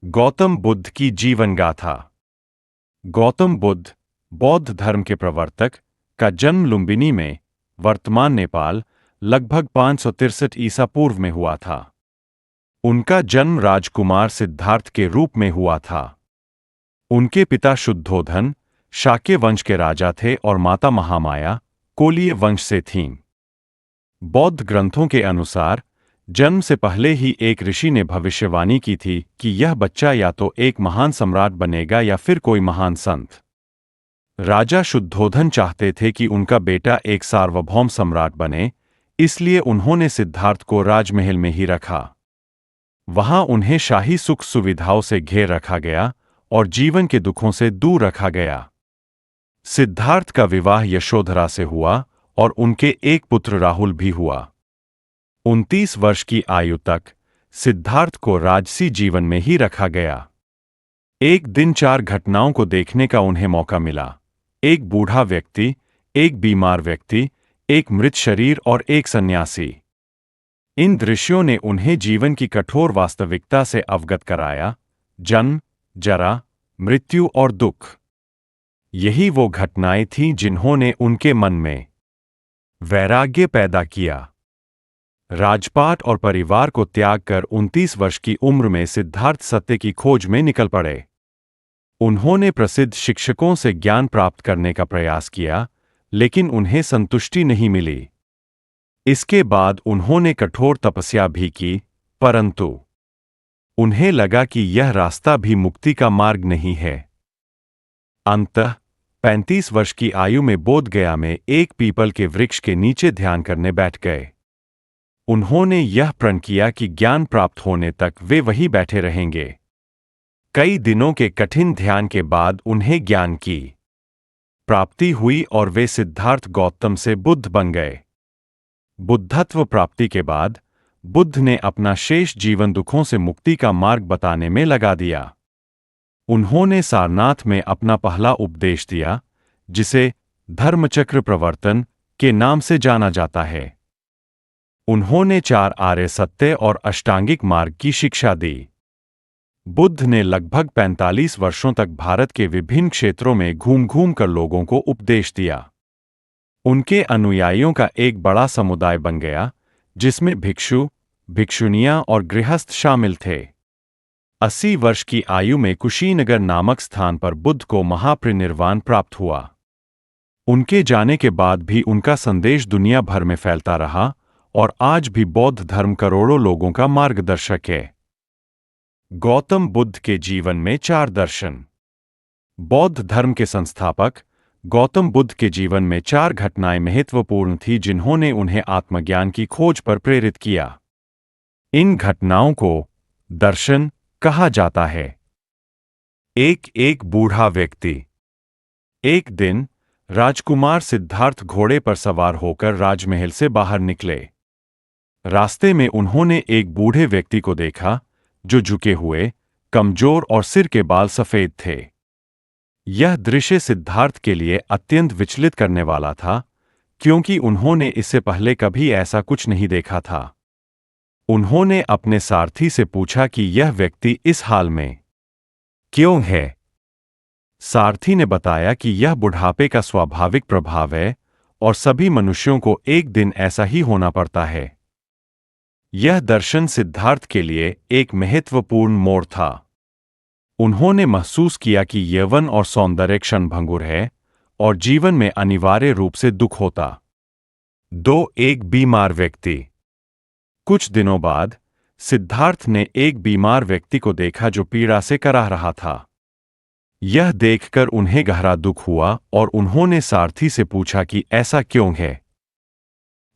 गौतम बुद्ध की जीवन गाथा। गौतम बुद्ध, बौद्ध धर्म के प्रवर्तक, का जन्म लुम्बिनी में, वर्तमान नेपाल, लगभग 563 ईसा पूर्व में हुआ था। उनका जन्म राजकुमार सिद्धार्थ के रूप में हुआ था। उनके पिता शुद्धोधन, शाक्य वंश के राजा थे और माता महामाया, कोलीय वंश से थीं। बौद्ध ग्रंथों के अनुसार, जन्म से पहले ही एक ऋषि ने भविष्यवाणी की थी कि यह बच्चा या तो एक महान सम्राट बनेगा या फिर कोई महान संत। राजा शुद्धोधन चाहते थे कि उनका बेटा एक सार्वभौम सम्राट बने, इसलिए उन्होंने सिद्धार्थ को राजमहल में ही रखा। वहां उन्हें शाही सुख सुविधाओं से घेर रखा गया और जीवन के दुखों से दूर रखा गया। सिद्धार्थ का विवाह यशोधरा से हुआ और उनके एक पुत्र राहुल भी हुआ। 29 वर्ष की आयु तक सिद्धार्थ को राजसी जीवन में ही रखा गया। एक दिन 4 घटनाओं को देखने का उन्हें मौका मिला: एक बूढ़ा व्यक्ति, एक बीमार व्यक्ति, एक मृत शरीर और एक सन्यासी। इन दृश्यों ने उन्हें जीवन की कठोर वास्तविकता से अवगत कराया: जन्म, जरा, मृत्यु और दुख। यही वो घटनाएं थीं जिन्होंने उनके मन में वैराग्य पैदा किया। राजपाट और परिवार को त्याग कर 29 वर्ष की उम्र में सिद्धार्थ सत्य की खोज में निकल पड़े। उन्होंने प्रसिद्ध शिक्षकों से ज्ञान प्राप्त करने का प्रयास किया, लेकिन उन्हें संतुष्टि नहीं मिली। इसके बाद उन्होंने कठोर तपस्या भी की, परंतु उन्हें लगा कि यह रास्ता भी मुक्ति का मार्ग नहीं है। अंततः 35 वर्ष की आयु में बोधगया में एक पीपल के वृक्ष के नीचे ध्यान करने बैठ गए। उन्होंने यह प्रण किया कि ज्ञान प्राप्त होने तक वे वहीं बैठे रहेंगे। कई दिनों के कठिन ध्यान के बाद उन्हें ज्ञान की प्राप्ति हुई और वे सिद्धार्थ गौतम से बुद्ध बन गए। बुद्धत्व प्राप्ति के बाद बुद्ध ने अपना शेष जीवन दुखों से मुक्ति का मार्ग बताने में लगा दिया। उन्होंने सारनाथ में अपना पहला उपदेश दिया, जिसे धर्मचक्र प्रवर्तन के नाम से जाना जाता है। उन्होंने 4 आर्य सत्य और अष्टांगिक मार्ग की शिक्षा दी। बुद्ध ने लगभग 45 वर्षों तक भारत के विभिन्न क्षेत्रों में घूम-घूम कर लोगों को उपदेश दिया। उनके अनुयायियों का एक बड़ा समुदाय बन गया, जिसमें भिक्षु, भिक्षुनियां और गृहस्थ शामिल थे। 80 वर्ष की आयु में कुशीनगर नामक स्थान पर बुद्ध को महापरिनिर्वाण प्राप्त हुआ। उनके जाने के बाद भी उनका संदेश दुनिया भर में फैलता रहा और आज भी बौद्ध धर्म करोड़ों लोगों का मार्गदर्शक है। गौतम बुद्ध के जीवन में 4 दर्शन। बौद्ध धर्म के संस्थापक गौतम बुद्ध के जीवन में 4 घटनाएं महत्वपूर्ण थीं जिन्होंने उन्हें आत्मज्ञान की खोज पर प्रेरित किया। इन घटनाओं को दर्शन कहा जाता है। एक बूढ़ा व्यक्ति। एक दिन राजकुमार सिद्धार्थ घोड़े पर सवार होकर राजमहल से बाहर निकले। रास्ते में उन्होंने एक बूढ़े व्यक्ति को देखा, जो झुके हुए, कमजोर और सिर के बाल सफेद थे। यह दृश्य सिद्धार्थ के लिए अत्यंत विचलित करने वाला था, क्योंकि उन्होंने इससे पहले कभी ऐसा कुछ नहीं देखा था। उन्होंने अपने सारथी से पूछा कि यह व्यक्ति इस हाल में क्यों है। सारथी ने बताया कि यह बुढ़ापे का स्वाभाविक प्रभाव है और सभी मनुष्यों को एक दिन ऐसा ही होना पड़ता है। यह दर्शन सिद्धार्थ के लिए एक महत्वपूर्ण मोड़ था। उन्होंने महसूस किया कि यौवन और सौंदर्य क्षणभंगुर है और जीवन में अनिवार्य रूप से दुख होता। एक बीमार व्यक्ति। कुछ दिनों बाद सिद्धार्थ ने एक बीमार व्यक्ति को देखा जो पीड़ा से कराह रहा था। यह देखकर उन्हें गहरा दुख हुआ और उन्होंने सारथी से पूछा कि ऐसा क्यों है।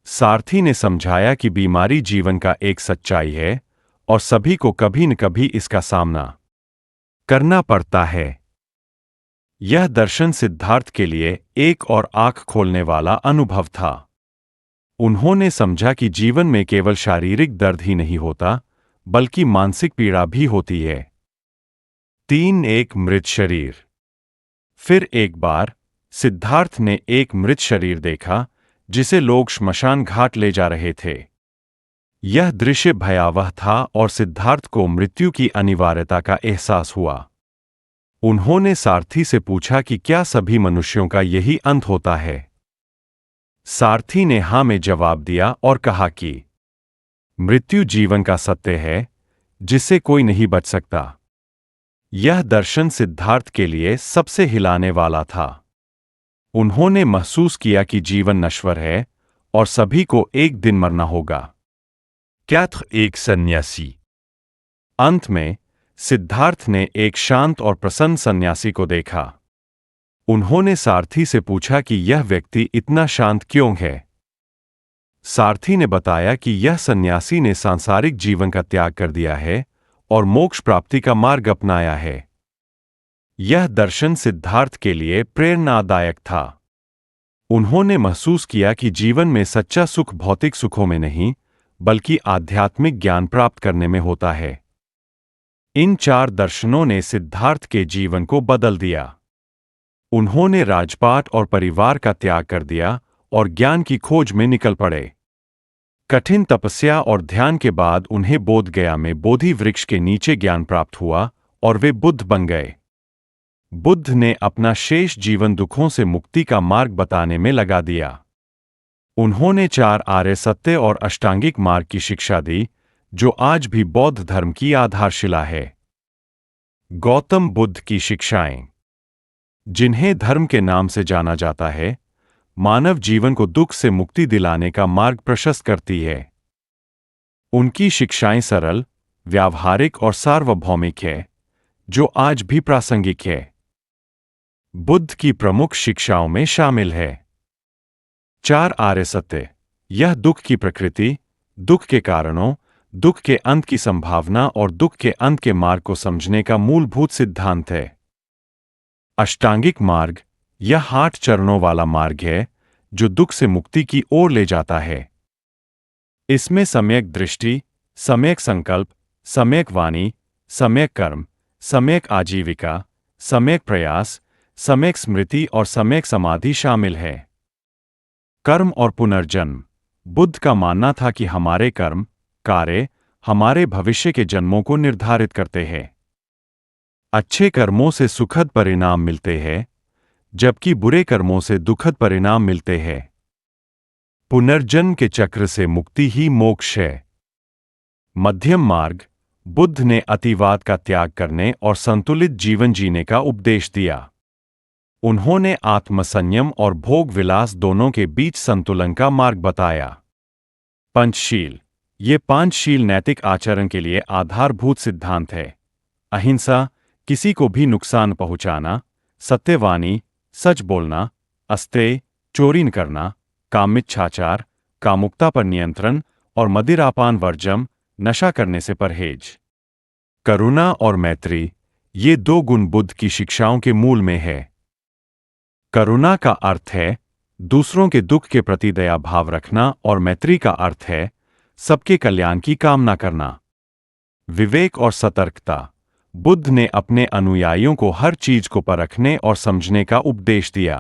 सारथी ने समझाया कि बीमारी जीवन का एक सच्चाई है और सभी को कभी न कभी इसका सामना करना पड़ता है। यह दर्शन सिद्धार्थ के लिए एक और आंख खोलने वाला अनुभव था। उन्होंने समझा कि जीवन में केवल शारीरिक दर्द ही नहीं होता, बल्कि मानसिक पीड़ा भी होती है। एक मृत शरीर। फिर एक बार सिद्धार्थ ने एक मृत शरीर देखा, जिसे लोग श्मशान घाट ले जा रहे थे। यह दृश्य भयावह था और सिद्धार्थ को मृत्यु की अनिवार्यता का एहसास हुआ। उन्होंने सारथी से पूछा कि क्या सभी मनुष्यों का यही अंत होता है। सारथी ने हाँ में जवाब दिया और कहा कि मृत्यु जीवन का सत्य है जिससे कोई नहीं बच सकता। यह दर्शन सिद्धार्थ के लिए सबसे हिलाने वाला था। उन्होंने महसूस किया कि जीवन नश्वर है और सभी को एक दिन मरना होगा। कैथ एक सन्यासी। अंत में सिद्धार्थ ने एक शांत और प्रसन्न सन्यासी को देखा। उन्होंने सारथी से पूछा कि यह व्यक्ति इतना शांत क्यों है। सारथी ने बताया कि यह सन्यासी ने सांसारिक जीवन का त्याग कर दिया है और मोक्ष प्राप्ति का मार्ग अपनाया है। यह दर्शन सिद्धार्थ के लिए प्रेरणादायक था। उन्होंने महसूस किया कि जीवन में सच्चा सुख भौतिक सुखों में नहीं, बल्कि आध्यात्मिक ज्ञान प्राप्त करने में होता है। इन 4 दर्शनों ने सिद्धार्थ के जीवन को बदल दिया। उन्होंने राजपाट और परिवार का त्याग कर दिया और ज्ञान की खोज में निकल पड़े। कठिन तपस्या और ध्यान के बाद उन्हें बोध गया में बोधि वृक्ष के नीचे ज्ञान प्राप्त हुआ और वे बुद्ध बन गए। बुद्ध ने अपना शेष जीवन दुखों से मुक्ति का मार्ग बताने में लगा दिया। उन्होंने 4 आर्य सत्य और अष्टांगिक मार्ग की शिक्षा दी, जो आज भी बौद्ध धर्म की आधारशिला है। गौतम बुद्ध की शिक्षाएं, जिन्हें धर्म के नाम से जाना जाता है, मानव जीवन को दुख से मुक्ति दिलाने का मार्ग प्रशस्त करती है। उनकी शिक्षाएं सरल, व्यावहारिक और सार्वभौमिक है, जो आज भी प्रासंगिक है। बुद्ध की प्रमुख शिक्षाओं में शामिल है 4 आर्य सत्य। यह दुख की प्रकृति, दुख के कारणों, दुख के अंत की संभावना और दुख के अंत के मार्ग को समझने का मूलभूत सिद्धांत है। अष्टांगिक मार्ग, यह 8 चरणों वाला मार्ग है जो दुख से मुक्ति की ओर ले जाता है। इसमें सम्यक दृष्टि, सम्यक संकल्प, सम्यक वाणी, सम्यक कर्म, सम्यक आजीविका, सम्यक प्रयास, सम्यक स्मृति और सम्यक समाधि शामिल है। कर्म और पुनर्जन्म। बुद्ध का मानना था कि हमारे कर्म, कार्य हमारे भविष्य के जन्मों को निर्धारित करते हैं। अच्छे कर्मों से सुखद परिणाम मिलते हैं, जबकि बुरे कर्मों से दुखद परिणाम मिलते हैं। पुनर्जन्म के चक्र से मुक्ति ही मोक्ष है। मध्यम मार्ग। बुद्ध ने अतिवाद का त्याग करने और संतुलित जीवन जीने का उपदेश दिया। उन्होंने आत्मसंयम और भोग विलास दोनों के बीच संतुलन का मार्ग बताया। पंचशील। ये 5 शील नैतिक आचरण के लिए आधारभूत सिद्धांत है। अहिंसा, किसी को भी नुकसान पहुंचाना, सत्यवाणी, सच बोलना, अस्तेय, चोरी न करना, कामिच्छाचार, कामुकता पर नियंत्रण और मदिरापान वर्जम, नशा करने से परहेज। करुणा और मैत्री, ये 2 गुण बुद्ध की शिक्षाओं के मूल में है। करुणा का अर्थ है दूसरों के दुख के प्रति दया भाव रखना और मैत्री का अर्थ है सबके कल्याण की कामना करना। विवेक और सतर्कता। बुद्ध ने अपने अनुयायियों को हर चीज को परखने और समझने का उपदेश दिया।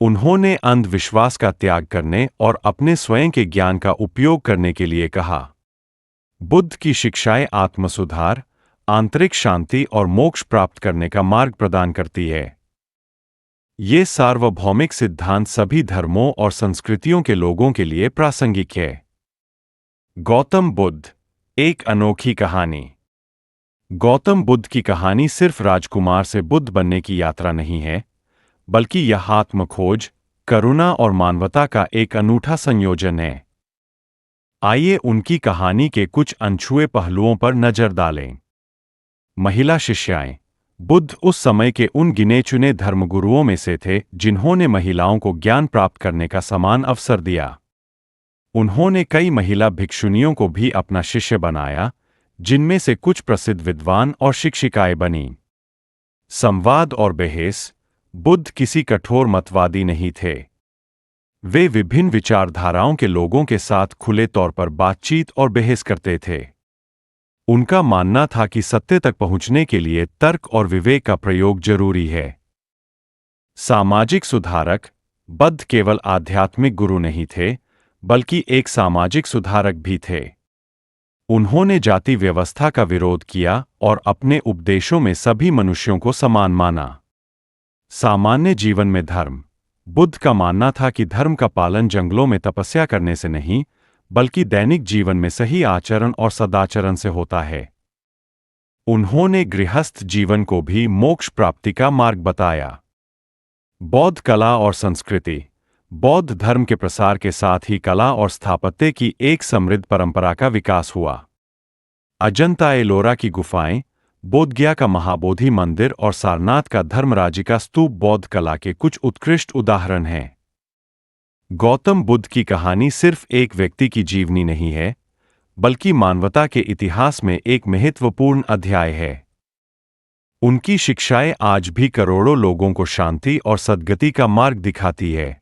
उन्होंने अंधविश्वास का त्याग करने और अपने स्वयं के ज्ञान का उपयोग करने के लिए कहा। बुद्ध की शिक्षाएं आत्मसुधार, आंतरिक शांति और मोक्ष प्राप्त करने का मार्ग प्रदान करती है। ये सार्वभौमिक सिद्धांत सभी धर्मों और संस्कृतियों के लोगों के लिए प्रासंगिक है। गौतम बुद्ध, एक अनोखी कहानी। गौतम बुद्ध की कहानी सिर्फ राजकुमार से बुद्ध बनने की यात्रा नहीं है, बल्कि यह आत्मखोज, करुणा और मानवता का एक अनूठा संयोजन है। आइए उनकी कहानी के कुछ अनछुए पहलुओं पर नजर डालें। महिला शिष्याएं। बुद्ध उस समय के उन गिने चुने धर्मगुरुओं में से थे जिन्होंने महिलाओं को ज्ञान प्राप्त करने का समान अवसर दिया। उन्होंने कई महिला भिक्षुनियों को भी अपना शिष्य बनाया, जिनमें से कुछ प्रसिद्ध विद्वान और शिक्षिकाएं बनीं। संवाद और बहस। बुद्ध किसी कठोर मतवादी नहीं थे। वे विभिन्न विचारधाराओं के लोगों के साथ खुले तौर पर बातचीत और बहस करते थे। उनका मानना था कि सत्य तक पहुंचने के लिए तर्क और विवेक का प्रयोग जरूरी है। सामाजिक सुधारक। बुद्ध केवल आध्यात्मिक गुरु नहीं थे, बल्कि एक सामाजिक सुधारक भी थे। उन्होंने जाति व्यवस्था का विरोध किया और अपने उपदेशों में सभी मनुष्यों को समान माना। सामान्य जीवन में धर्म। बुद्ध का मानना था कि धर्म का पालन जंगलों में तपस्या करने से नहीं, बल्कि दैनिक जीवन में सही आचरण और सदाचरण से होता है। उन्होंने गृहस्थ जीवन को भी मोक्ष प्राप्ति का मार्ग बताया। बौद्ध कला और संस्कृति। बौद्ध धर्म के प्रसार के साथ ही कला और स्थापत्य की एक समृद्ध परंपरा का विकास हुआ। अजंता एलोरा की गुफाएं, बोधगया का महाबोधि मंदिर और सारनाथ का धर्मराजी का स्तूप बौद्ध कला के कुछ उत्कृष्ट उदाहरण हैं। गौतम बुद्ध की कहानी सिर्फ एक व्यक्ति की जीवनी नहीं है, बल्कि मानवता के इतिहास में एक महत्वपूर्ण अध्याय है। उनकी शिक्षाएं आज भी करोड़ों लोगों को शांति और सद्गति का मार्ग दिखाती है।